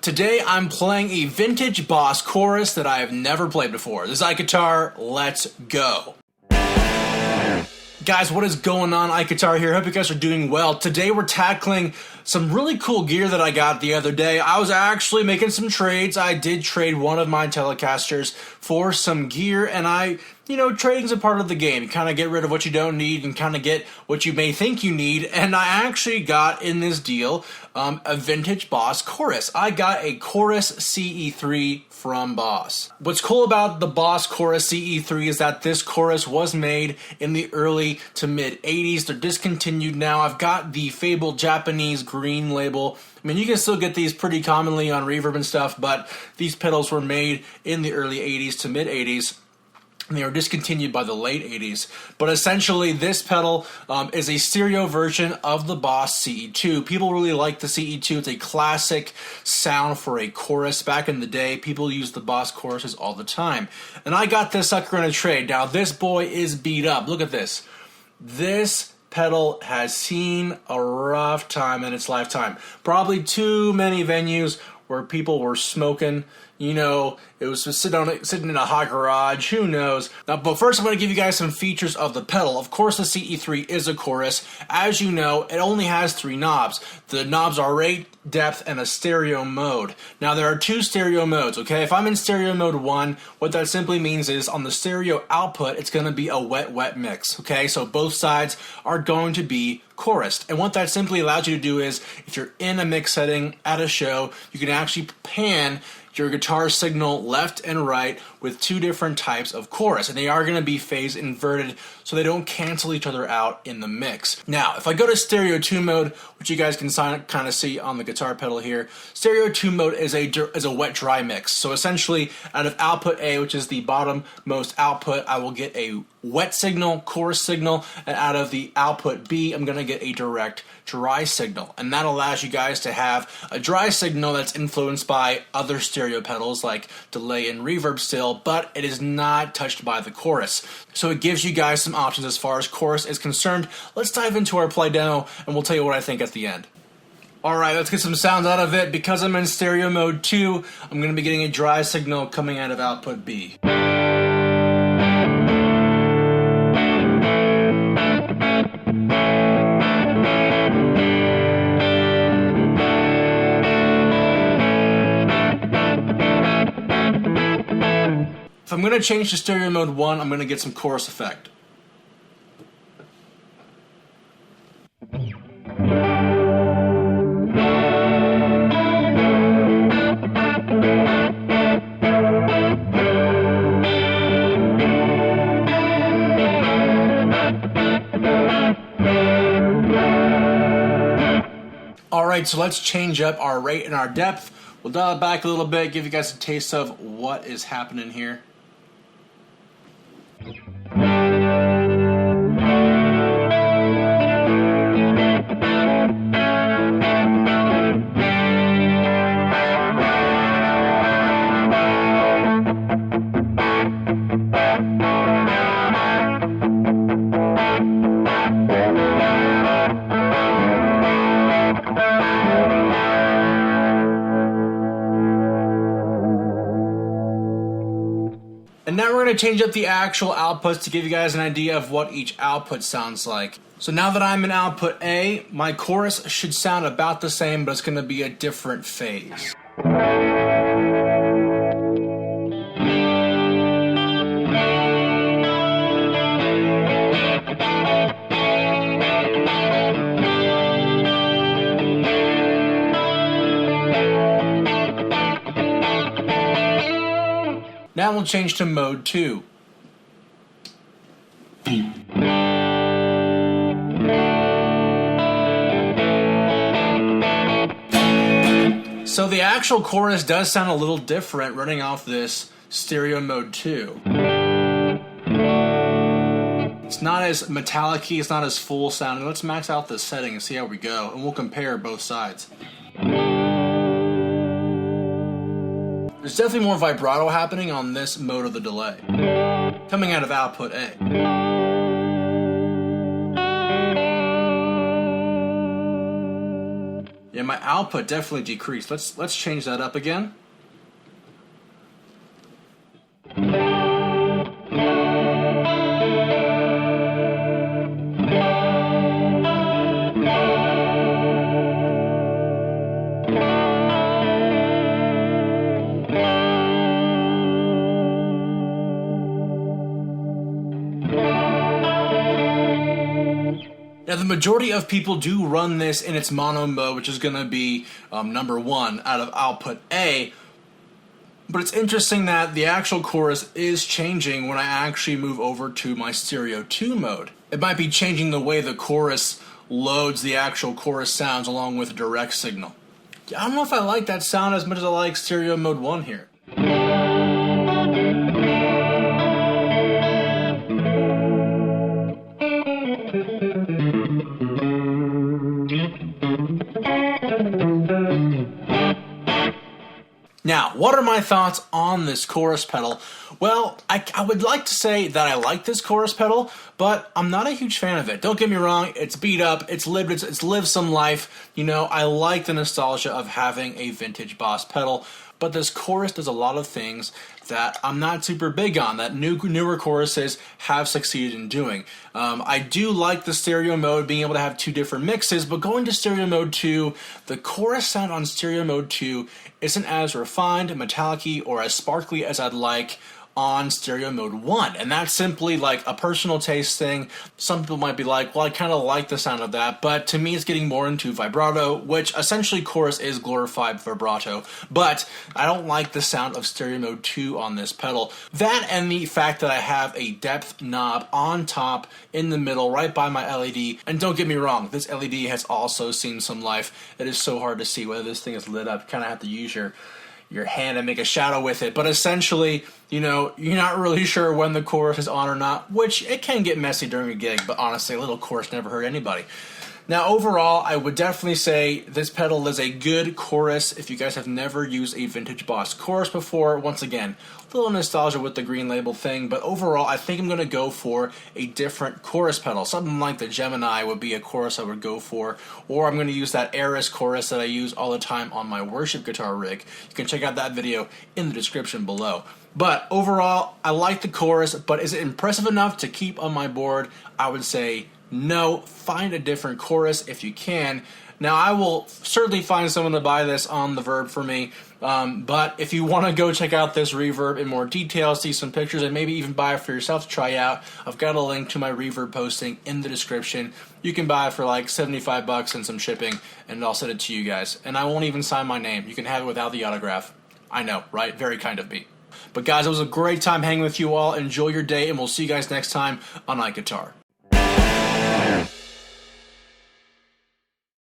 Today I'm playing a vintage Boss chorus that I have never played before. This is IkeGuitar, let's go. Guys, what is going on? IkeGuitar here. Hope you guys are doing well. Today we're tackling some really cool gear that I got the other day. I was actually making some trades. I did trade one of my Telecasters for some gear, and trading's a part of the game. You kind of get rid of what you don't need and kind of get what you may think you need, and I actually got in this deal a vintage Boss chorus. I got a Chorus CE3 from Boss. What's cool about the Boss Chorus CE3 is that this chorus was made in the early to mid 80s. They're discontinued now. I've got the fabled Japanese green label. I mean, you can still get these pretty commonly on Reverb and stuff, but these pedals were made in the early 80s to mid 80s. And they were discontinued by the late 80s. But essentially, this pedal is a stereo version of the Boss CE2. People really like the CE2. It's a classic sound for a chorus. Back in the day, people used the Boss choruses all the time. And I got this sucker in a trade. Now, this boy is beat up. Look at this. This pedal has seen a rough time in its lifetime. Probably too many venues where people were smoking. It was just sitting in a hot garage, who knows. Now, but first I'm going to give you guys some features of the pedal. Of course, the CE3 is a chorus. As you know, it only has 3 knobs. The knobs are rate, depth, and a stereo mode. Now, there are 2 stereo modes, okay? If I'm in stereo mode 1, what that simply means is on the stereo output, it's going to be a wet mix, okay? So both sides are going to be chorused. And what that simply allows you to do is, if you're in a mix setting at a show, you can actually pan your guitar signal left and right with 2 different types of chorus, and they are going to be phase inverted so they don't cancel each other out in the mix. Now, if I go to stereo 2 mode, which you guys can kind of see on the guitar pedal here, stereo 2 mode is a wet dry mix. So essentially, out of output A, which is the bottom-most output, I will get a wet signal, chorus signal, and out of the output B, I'm going to get a direct dry signal. And that allows you guys to have a dry signal that's influenced by other stereo pedals like delay and reverb still, but it is not touched by the chorus. So it gives you guys some options as far as chorus is concerned. Let's dive into our play demo and we'll tell you what I think at the end. Alright, let's get some sounds out of it. Because I'm in stereo mode 2, I'm going to be getting a dry signal coming out of output B. If I'm going to change to stereo mode 1, I'm going to get some chorus effect. Alright, so let's change up our rate and our depth. We'll dial it back a little bit, give you guys a taste of what is happening here. And now we're going to change up the actual outputs to give you guys an idea of what each output sounds like. So now that I'm in output A, my chorus should sound about the same, but it's going to be a different phase. Now we'll change to mode 2. So the actual chorus does sound a little different running off this stereo mode 2. It's not as metallic-y, it's not as full sounding. Let's max out the setting and see how we go, and we'll compare both sides. There's definitely more vibrato happening on this mode of the delay, coming out of output A. Yeah, my output definitely decreased. Let's change that up again. Now, the majority of people do run this in its mono mode, which is going to be number 1 out of output A. But it's interesting that the actual chorus is changing when I actually move over to my stereo 2 mode. It might be changing the way the chorus loads the actual chorus sounds along with direct signal. I don't know if I like that sound as much as I like stereo mode 1 here. Now, what are my thoughts on this chorus pedal? Well, I would like to say that I like this chorus pedal, but I'm not a huge fan of it. Don't get me wrong, it's beat up, it's lived some life. You know, I like the nostalgia of having a vintage Boss pedal, but this chorus does a lot of things that I'm not super big on, that newer choruses have succeeded in doing. I do like the stereo mode, being able to have 2 different mixes, but going to stereo mode 2, the chorus sound on stereo mode 2 isn't as refined, metallic-y, or as sparkly as I'd like on stereo mode 1, and that's simply like a personal taste thing. Some people might be like, well, I kind of like the sound of that, but to me it's getting more into vibrato, which essentially chorus is glorified vibrato, but I don't like the sound of stereo mode 2 on this pedal. That and the fact that I have a depth knob on top, in the middle, right by my LED, and don't get me wrong, this LED has also seen some life. It is so hard to see whether this thing is lit up. You kind of have to use your hand and make a shadow with it, but essentially, you know, you're not really sure when the chorus is on or not, which it can get messy during a gig, but honestly, a little chorus never hurt anybody. Now, overall, I would definitely say this pedal is a good chorus. If you guys have never used a vintage Boss chorus before, once again, a little nostalgia with the green label thing, but overall, I think I'm going to go for a different chorus pedal. Something like the Gemini would be a chorus I would go for, or I'm going to use that Eris chorus that I use all the time on my worship guitar rig. You can check out that video in the description below. But overall, I like the chorus, but is it impressive enough to keep on my board? I would say no. Find a different chorus if you can. Now, I will certainly find someone to buy this on the Verb for me, but if you want to go check out this reverb in more detail, see some pictures, and maybe even buy it for yourself to try out, I've got a link to my reverb posting in the description. You can buy it for like 75 bucks and some shipping, and I'll send it to you guys. And I won't even sign my name. You can have it without the autograph. I know, right? Very kind of me. But guys, it was a great time hanging with you all. Enjoy your day, and we'll see you guys next time on IkeGuitar.